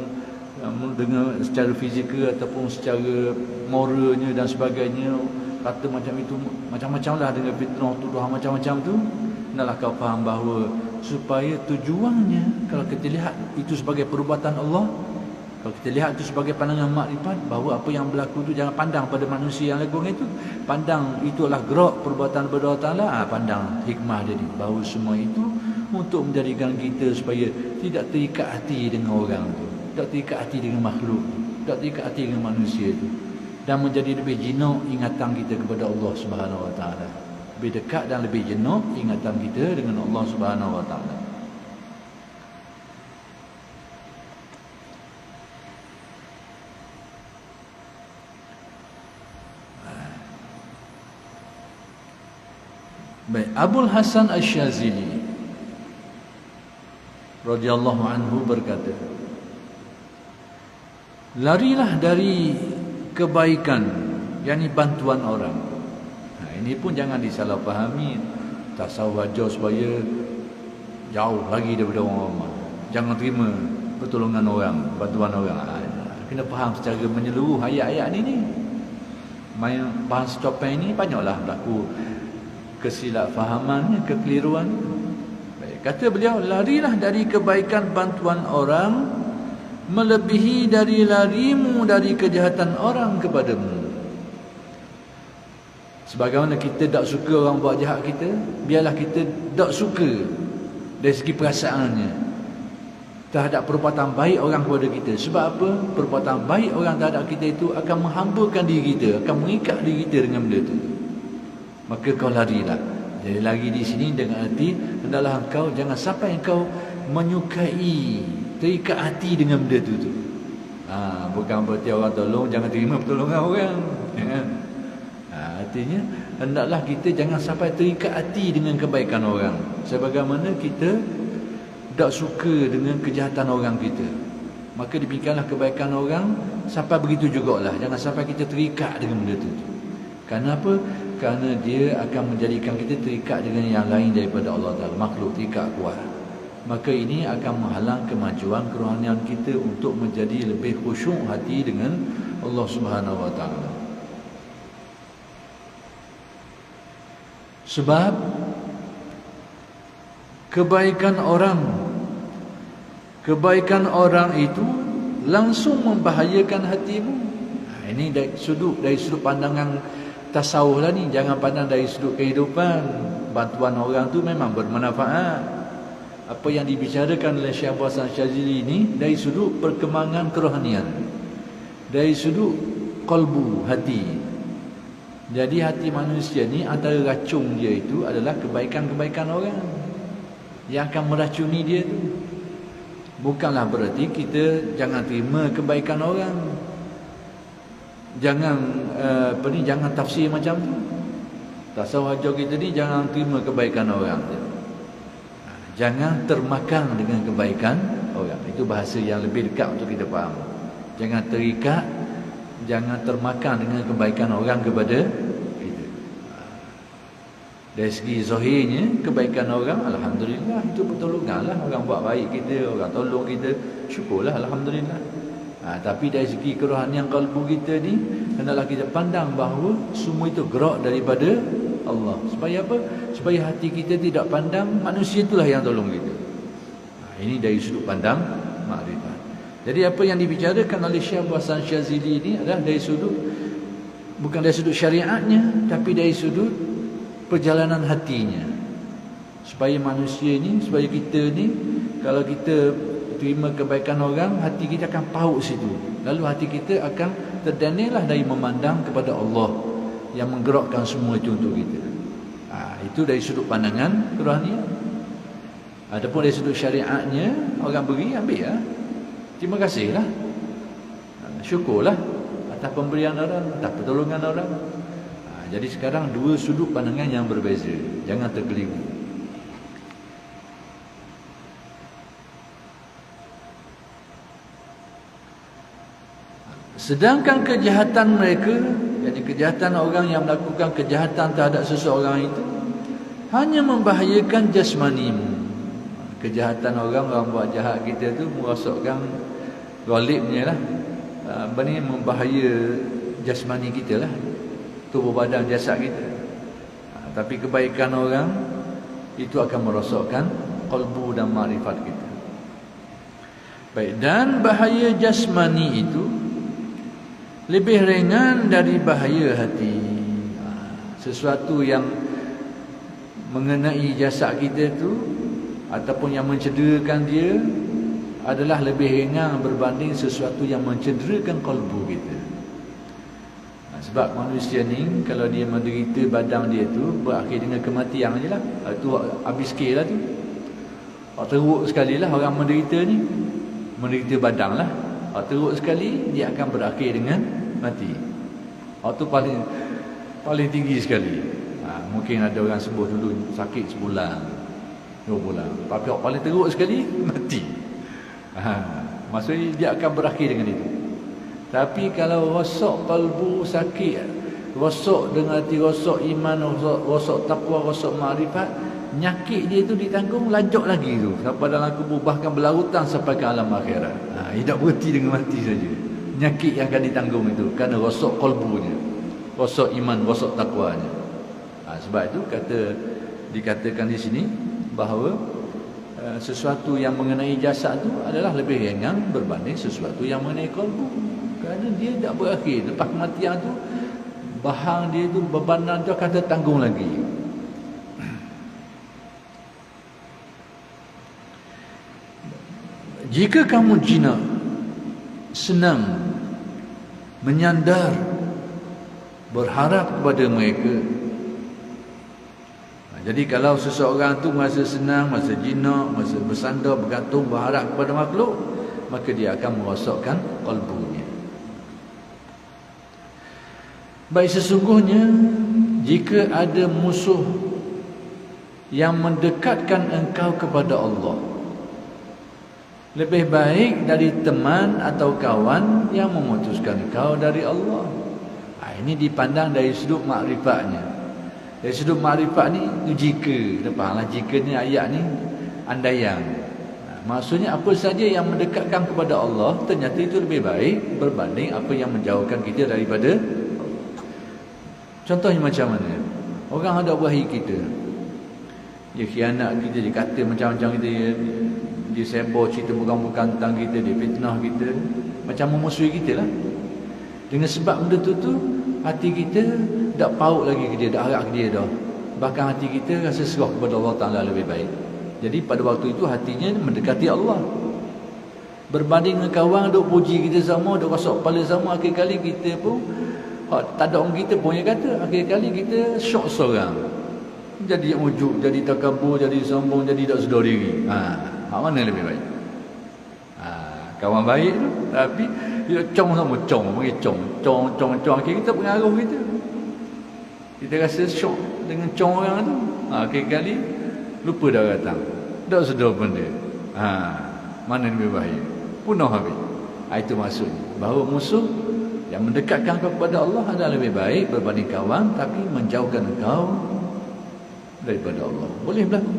dengan secara fizikal ataupun secara moralnya dan sebagainya, kata macam itu, macam-macam lah dengan fitnah, tuduhan macam-macam tu. Hendaklah kau faham bahawa supaya tujuannya, kalau kita lihat itu sebagai perbuatan Allah, kalau kita lihat itu sebagai pandangan makrifat, bahawa apa yang berlaku itu jangan pandang pada manusia yang lagu itu, pandang itu adalah gerak perbuatan Allah Ta'ala. Pandang hikmah dia ni, bahawa semua itu untuk menjadikan kita supaya tidak terikat hati dengan orang tu, tidak terikat hati dengan makhluk, tidak terikat hati dengan manusia itu, dan menjadi lebih jenuh ingatan kita kepada Allah Subhanahu Wa Ta'ala, lebih dekat dan lebih jenuh ingatan kita dengan Allah Subhanahu Wa Ta'ala. Baik, Abul Hasan Asy-Syadzili radhiyallahu anhu berkata, larilah dari kebaikan, yakni bantuan orang. Ini pun jangan disalahfahami. Tasawuf ajar supaya jauh lagi daripada orang ramai. Jangan terima pertolongan orang, bantuan orang. Kena faham secara menyeluruh ayat-ayat ni. Main bahas topeng ini banyaklah berlaku kesilapfahaman, kekeliruan. Baik, kata beliau, larilah dari kebaikan bantuan orang melebihi dari larimu dari kejahatan orang kepadamu. Sebagaimana kita tak suka orang buat jahat kita, biarlah kita tak suka dari segi perasaannya terhadap perbuatan baik orang kepada kita. Sebab apa? Perbuatan baik orang terhadap kita itu akan menghambakan diri kita, akan mengikat diri kita dengan benda itu. Maka kau larilah. Jadi lari di sini dengan arti hendaklah engkau jangan sampai engkau menyukai, terikat hati dengan benda itu tu. Bukan berarti orang tolong jangan terima pertolongan orang. Artinya hendaklah kita jangan sampai terikat hati dengan kebaikan orang, sebagaimana kita tak suka dengan kejahatan orang kita. Maka demikianlah kebaikan orang, sampai begitu jugalah, jangan sampai kita terikat dengan benda itu. Kenapa? Kerana dia akan menjadikan kita terikat dengan yang lain daripada Allah Ta'ala, makhluk terikat kuat. Maka ini akan menghalang kemajuan kerohanian kita untuk menjadi lebih khusyuk hati dengan Allah Subhanahu Wa Ta'ala. Sebab kebaikan orang itu langsung membahayakan hatimu. Ini dari sudut pandangan tasawuf lah ni. Jangan pandang dari sudut kehidupan. Bantuan orang tu memang bermanfaat. Apa yang dibicarakan oleh Syekh Abul Hasan Asy-Syadzili ini dari sudut perkembangan kerohanian, dari sudut qalbu, hati. Jadi hati manusia ni antara racun dia itu adalah kebaikan-kebaikan orang yang akan meracuni dia tu. Bukanlah berarti kita jangan terima kebaikan orang. Jangan jangan tafsir macam tu. Tasawuf ajar kita ni jangan terima kebaikan orang. Jangan termakan dengan kebaikan orang. Itu bahasa yang lebih dekat untuk kita faham. Jangan terikat Jangan termakan dengan kebaikan orang kepada kita. Dari segi zahirnya, kebaikan orang, alhamdulillah, itu pertolonganlah. Orang buat baik kita, orang tolong kita, syukurlah, alhamdulillah. Tapi dari segi kerohanian kalbu kita ni, hendaklah kita pandang bahawa semua itu gerak daripada Allah. Supaya apa? Supaya hati kita tidak pandang manusia itulah yang tolong kita. Ini dari sudut pandang makrifat. Jadi apa yang dibicarakan oleh Syekh Abu Hasan Syazili ini adalah dari sudut, bukan dari sudut syariatnya, tapi dari sudut perjalanan hatinya. Supaya manusia ni, supaya kita ni, kalau kita terima kebaikan orang, hati kita akan paut situ. Lalu hati kita akan terdanailah dari memandang kepada Allah yang menggerakkan semua itu untuk kita. Itu dari sudut pandangan kerohanian. Adapun dari sudut syariatnya, orang beri, ambil ya. Terima kasihlah. Syukurlah atas pemberian orang, atas pertolongan orang. Jadi sekarang dua sudut pandangan yang berbeza. Jangan terkeliru. Sedangkan kejahatan mereka, jadi kejahatan orang yang melakukan kejahatan terhadap seseorang itu, hanya membahayakan jasmanimu. Kejahatan orang buat jahat kita tu merosakkan ghalibnya lah. Ini membahaya jasmani kita lah, tubuh badan jasad kita. Tapi kebaikan orang itu akan merosakkan qalbu dan makrifat kita. Baik, dan bahaya jasmani itu lebih ringan dari bahaya hati. Sesuatu yang mengenai jasad kita tu ataupun yang mencederakan dia adalah lebih ringan berbanding sesuatu yang mencederakan kalbu kita. Sebab manusia ni kalau dia menderita badan dia tu berakhir dengan kematian je lah. Itu habis sikit lah tu. Teruk sekali lah orang menderita ni, menderita badan lah. Teruk sekali dia akan berakhir dengan mati. Itu paling tinggi sekali. Mungkin ada orang sembuh dulu sakit sebulan, 2 bulan. Tapi yang paling teruk sekali mati. Maksudnya dia akan berakhir dengan itu. Tapi kalau rosak kalbu, sakit, rosak dengan hati, rosak iman, rosak takwa, rosak makrifat, nyakit dia itu ditanggung lanjut lagi tu sampai dalam kubur, bahkan berlarutan sampai ke alam akhirat. Tidak berhenti dengan mati saja. Nyakit yang akan ditanggung itu kerana rosak kalbunya, rosak iman, rosak takwanya. Sebab itu dikatakan di sini bahawa sesuatu yang mengenai jasad itu adalah lebih ringan berbanding sesuatu yang mengenai kalbu. Kerana dia tak berakhir. Lepas kematian tu, bahan dia tu, bebanan tu akan tertanggung lagi. Jika kamu jinak, senang, menyandar, berharap kepada mereka. Jadi kalau seseorang tu merasa senang, merasa jinak, merasa bersandar, bergantung, berharap kepada makhluk, maka dia akan merosakkan kalbunya. Baik, sesungguhnya jika ada musuh yang mendekatkan engkau kepada Allah, lebih baik dari teman atau kawan yang memutuskan engkau dari Allah. Ini dipandang dari sudut makrifatnya. Dari sudut makrifat ni, jika, faham lah, jika ni ayat ni andaian. Maksudnya apa saja yang mendekatkan kepada Allah, ternyata itu lebih baik berbanding apa yang menjauhkan kita daripada. Contohnya macam mana? Orang hendak berahi kita, dia khianat kita, dia kata macam-macam kita, dia sebor cerita bukan-bukan tentang kita, dia fitnah kita, macam memusuhi kita lah. Dengan sebab benda tu hati kita tak paut lagi ke dia, tak harap ke dia dah. Bahkan hati kita rasa serah kepada Allah Ta'ala lebih baik. Jadi pada waktu itu hatinya mendekati Allah. Berbanding dengan kawan duk puji kita sama, duk rosak kepala sama, akhir kali kita pun tak ada orang kita pun yang kata, akhir kali kita syok seorang. Jadi ujuk, jadi takabur, jadi sombong, jadi tak sedar diri. Mana lebih baik? Kawan baik tu, tapi dia cong sama, panggil cong, akhir kita pengaruh kita. Kita rasa syok dengan cong orang tu. Akhir kali lupa dah datang, tak sedar benda. Mana lebih bahaya? Punah habis. Itu maksudnya bahawa musuh Yang mendekatkan kau kepada Allah adalah lebih baik berbanding kawan, tapi menjauhkan kau daripada Allah. Boleh berlaku.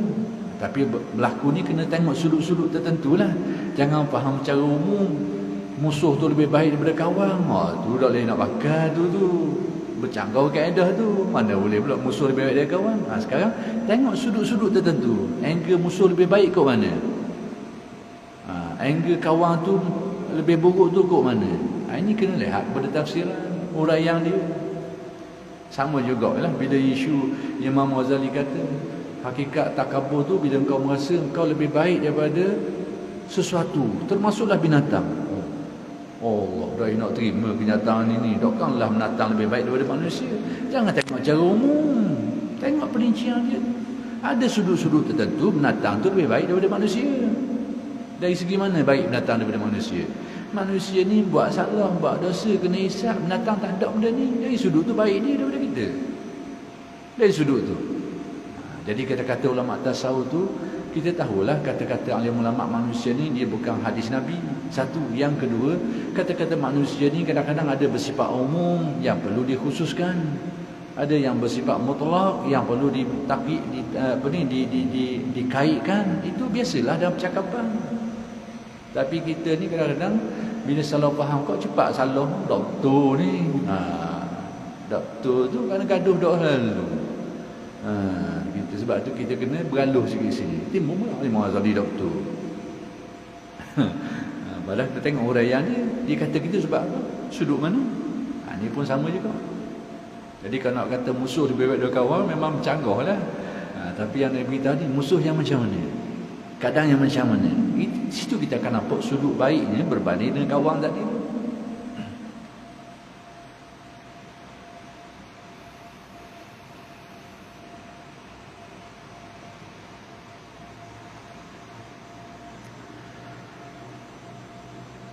Tapi berlaku ni kena tengok sudut-sudut tertentu lah. Jangan faham secara umum musuh tu lebih baik daripada kawan. Tu tak boleh nak bakar tu. Bercanggau kaedah tu. Mana boleh pula musuh lebih baik daripada kawan. Sekarang tengok sudut-sudut tertentu. Angle musuh lebih baik kau mana? Angle kawan tu lebih buruk tu kau mana? Ini kena lihat pada tafsiran uraian dia. Sama juga lah bila isu Imam Ghazali kata hakikat takabur tu bila kau merasa kau lebih baik daripada sesuatu, termasuklah binatang. Allah dah nak terima kenyataan ini. Takkanlah binatang lebih baik daripada manusia. Jangan tengok cara umum, tengok perincian dia. Ada sudut-sudut tertentu binatang tu lebih baik daripada manusia. Dari segi mana baik binatang daripada manusia? Manusia ni buat salah, buat dosa, kena hisap. Binatang tak ada benda ni. Dari sudut tu baik dia daripada kita. Dari sudut tu. Jadi kata-kata ulama tasawuf tu, kita tahulah kata-kata alim ulama manusia ni dia bukan hadis Nabi. Satu. Yang kedua, kata-kata manusia ni kadang-kadang ada bersifat umum yang perlu dikhususkan. Ada yang bersifat mutlak yang perlu dikaitkan. Itu biasalah dalam percakapan. Tapi kita ni kadang-kadang bila salah faham, kau cepat salah doktor ni. Doktor tu kadang gaduh dok lalu. Gitu. Sebab tu kita kena bergaluh sikit sini. Timbul pula Imam Ghazali doktor. Padahal kita tengok uraian dia kata kita sebab apa? Sudut mana? Ni pun sama juga. Jadi kalau nak kata musuh lebih baik daripada kawan, memang bercanggah lah. Tapi yang Nabi beritahu ni, musuh yang macam mana? Kadang yang macam mana? Di situ kita akan nampak sudut baiknya berbanding dengan kawan tadi.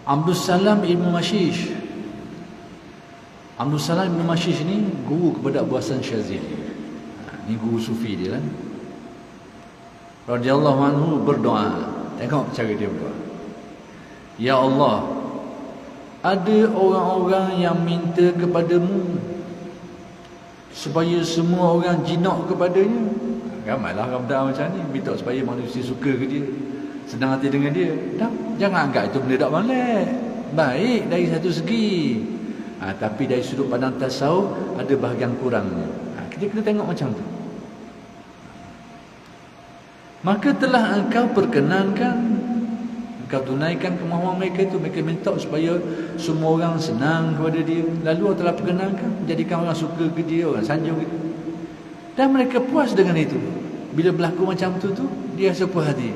Abdul Salam Ibn Mashish. Abdul Salam Ibn Mashish ni guru kepada Abu Hasan Syazili. Ni guru sufi dia lah. Radhiyallahu anhu berdoa. Tengok cara dia berdoa. Ya Allah, ada orang-orang yang minta kepadamu supaya semua orang jinak kepadanya. Ramailah orang berdoa macam ni, minta supaya manusia suka ke dia, senang hati dengan dia. Jangan anggap itu benda tak molek. Baik dari satu segi. Tapi dari sudut pandang tasawuf ada bahagian kurangnya. Kita kena tengok macam tu. Maka telah engkau perkenankan, engkau tunaikan kemahuan mereka itu. Mereka minta supaya semua orang senang kepada dia. Lalu Allah telah perkenankan, jadikan orang suka ke dia, orang sanjung ke dia. Dan mereka puas dengan itu. Bila berlaku macam tu, dia rasa puas hati.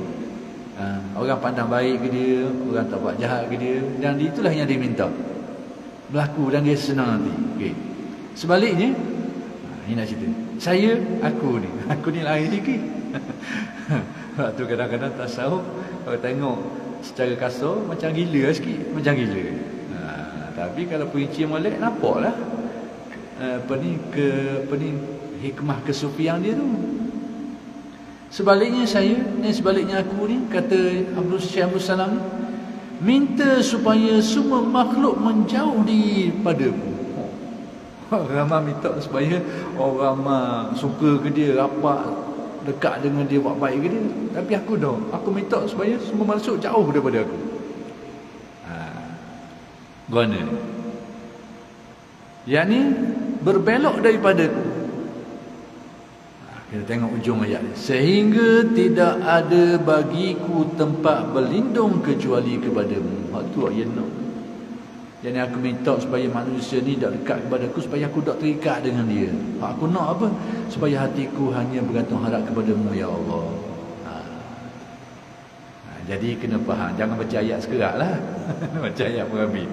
Orang pandang baik ke dia, orang tak buat jahat ke dia. Dan itulah yang dia minta. Berlaku dan dia senang nanti. Okay. Sebaliknya, ini nak cerita. Aku ni lain sikit. Waktu kadang-kadang tasawuf, kalau tengok secara kasar macam gila sikit, macam gila. Tapi kalau perincian molek, nampaklah hikmah kesufian dia tu. Sebaliknya sebaliknya aku ni, kata Abdul Salam, minta supaya semua makhluk menjauh daripada-Ku. Ramai minta supaya orang suka ke dia, rapat, dekat dengan dia, buat baik ke dia. Tapi aku minta supaya semua makhluk jauh daripada aku. Guna yang ni berbelok daripada-Ku. Kita tengok ujung ayat ni. Sehingga tidak ada bagiku tempat berlindung kecuali kepadamu. Tu ayat nak. Jadi aku minta supaya manusia ni tak dekat kepada aku, supaya aku tak terikat dengan dia. Aku nak apa? Supaya hatiku hanya bergantung harap kepadamu, ya Allah. Jadi kena faham. Jangan baca ayat sekerak lah. Baca ayat Merabi.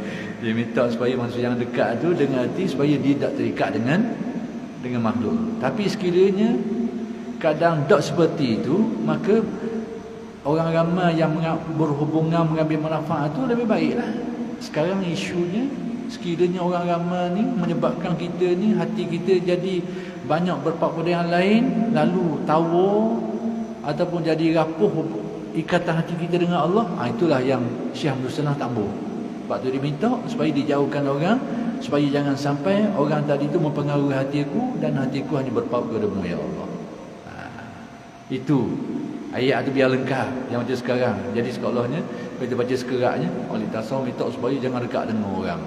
Dia minta supaya manusia yang dekat tu dengan hati, supaya dia tak terikat dengan makhluk. Tapi sekiranya kadang tak seperti itu, maka orang ramai yang berhubungan mengambil manfaat tu lebih baiklah. Sekarang isunya, sekiranya orang ramai ni menyebabkan kita ni, hati kita jadi banyak berpapak pada yang lain, lalu tawar ataupun jadi rapuh ikatan hati kita dengan Allah. Itulah yang Syekh Abdul Salam tak mahu. Sebab tu dia minta supaya dijauhkan orang supaya jangan sampai orang tadi itu mempengaruhi hatiku dan hatiku hanya berpaut kepada-Mu ya Allah. Itu ayat tu biar lengkap yang macam sekarang. Jadi sekolahnya kita baca sekeraknya oleh tasawuf minta supaya jangan dekat dengan orang.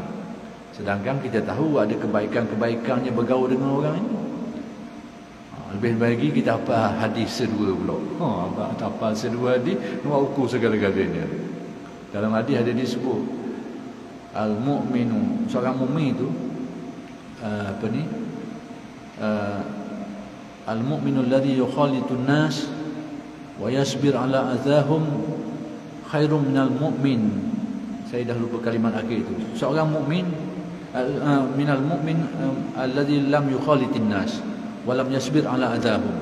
Sedangkan kita tahu ada kebaikan-kebaikannya bergaul dengan orang ini. Lebih baik lagi kita apa hadis sedua pula. Apa sedua hadis nak ukur segala-galanya. Dalam hadis ada disebut al-mu'minu, seorang mukmin itu al-mu'minu alladhi yukhalitu an-nas wa yasbir ala adahum khairum minal mu'min. Saya dah lupa kalimat akhir itu. Seorang mukmin minal mu'min alladhi lam yukhalitin nas wa lam yasbir ala adahum.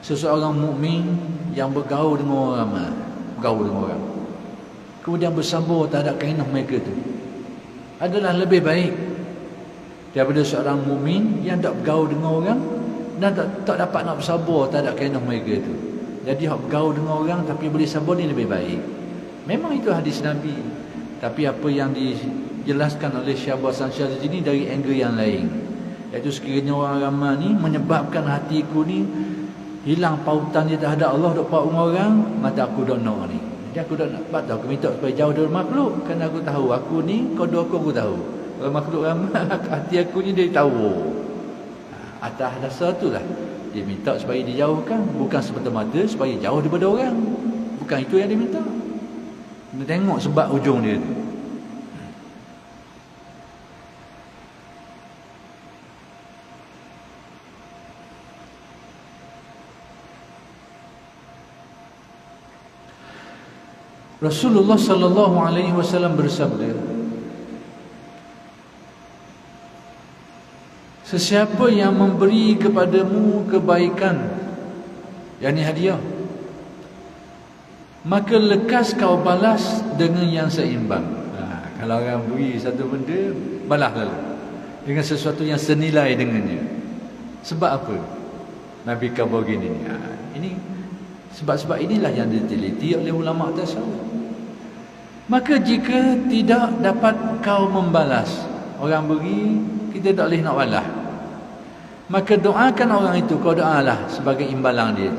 Seseorang mukmin yang bergaul dengan orang ramai, bergaul dengan orang, kemudian bersabar terhadap kainah mereka itu, adalah lebih baik daripada seorang mukmin yang tak bergaul dengan orang dan tak dapat nak bersabar terhadap kainah mereka itu. Jadi hak bergaul dengan orang tapi boleh sabar ni lebih baik. Memang itu hadis Nabi, tapi apa yang dijelaskan oleh Syekh Hasan Syazili ini dari angle yang lain, iaitu sekiranya orang ramai ni menyebabkan hatiku ni hilang pautan dia terhadap Allah, dok paut dengan orang, maka aku dok nak ni. Jadi aku dok nak patut aku minta supaya jauh dari makhluk, kerana aku tahu aku ni kodok aku tahu. Kalau makhluk ramai hati aku ni dia tahu. Atas dasar itulah dia minta supaya dijauhkan, bukan semata-mata supaya jauh daripada orang. Bukan itu yang dia minta. Kita tengok sebab ujung dia tu. Rasulullah sallallahu alaihi wasallam bersabda, sesiapa yang memberi kepadamu kebaikan, yakni hadiah, maka lekas kau balas dengan yang seimbang. Kalau orang beri satu benda, balas lalu dengan sesuatu yang senilai dengannya. Sebab apa Nabi khabar gini ni? Ini sebab-sebab inilah yang diteliti oleh ulama tasawuf. Maka jika tidak dapat kau membalas, orang beri kita tak boleh nak balas, maka doakan orang itu, kau doalah sebagai imbalan dia,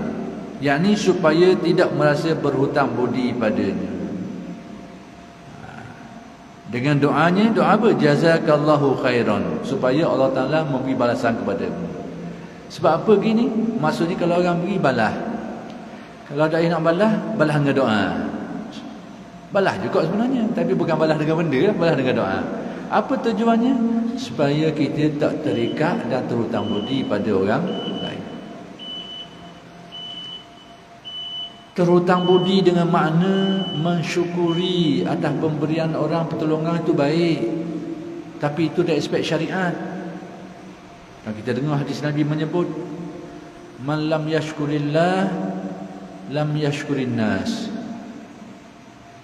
yakni supaya tidak merasa berhutang budi padanya. Dengan doanya, doa apa? Jazakallahu khairan, supaya Allah Ta'ala memberi balasan kepadamu. Sebab apa gini? Maksudnya kalau orang beri, balas. Kalau tak nak balas, balas dengan doa. Balas juga sebenarnya, tapi bukan balas dengan benda, balas dengan doa. Apa tujuannya? Supaya kita tak terikat dan terhutang budi pada orang lain. Terhutang budi dengan makna mensyukuri atas pemberian orang, pertolongan itu baik, tapi itu dari aspek syariat. Dan kita dengar hadis Nabi menyebut, man lam yashkurillah lam yashkurin nas.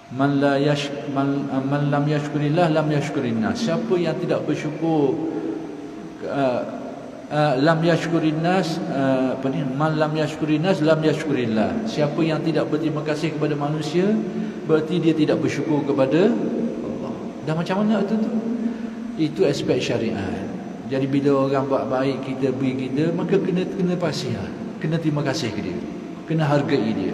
Man lam yashkurillah lam yashkurin nas. Siapa yang tidak bersyukur, lam yashkurin nas, man lam yashkurin nas lam yashkurillah. Siapa yang tidak berterima kasih kepada manusia, berarti dia tidak bersyukur kepada Allah. Dah macam mana tu? Itu aspek syariat. Jadi bila orang buat baik kita, beri kita, maka kena pasih, kena terima kasih ke dia, kena hargai dia.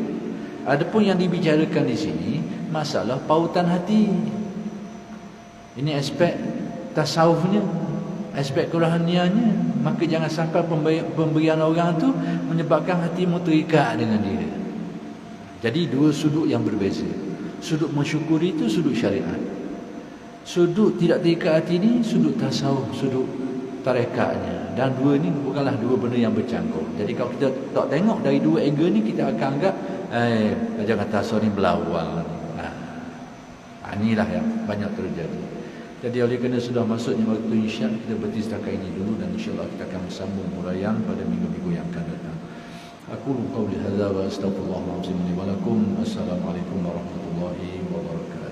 Adapun yang dibicarakan di sini masalah pautan hati. Ini aspek tasawufnya, aspek kerohaniannya. Maka jangan sampai pemberian orang tu menyebabkan hatimu terikat dengan dia. Jadi dua sudut yang berbeza. Sudut mensyukuri itu sudut syariat. Sudut tidak terikat hati ni sudut tasawuf, sudut tarekatnya. Dan dua ni bukanlah dua benda yang bercangkul. Jadi kalau kita tak tengok dari dua angle ni, kita akan anggap jangan tasawuf ni belawal. Inilah yang banyak terjadi. Jadi oleh kerana sudah masuknya waktu isyak, kita berhenti setakat ini dulu, dan insya-Allah kita akan bersambung huraian pada minggu-minggu yang akan datang. Aku qauli hadza wa astaghfirullahalazim li wa lakum. Assalamualaikum warahmatullahi wabarakatuh.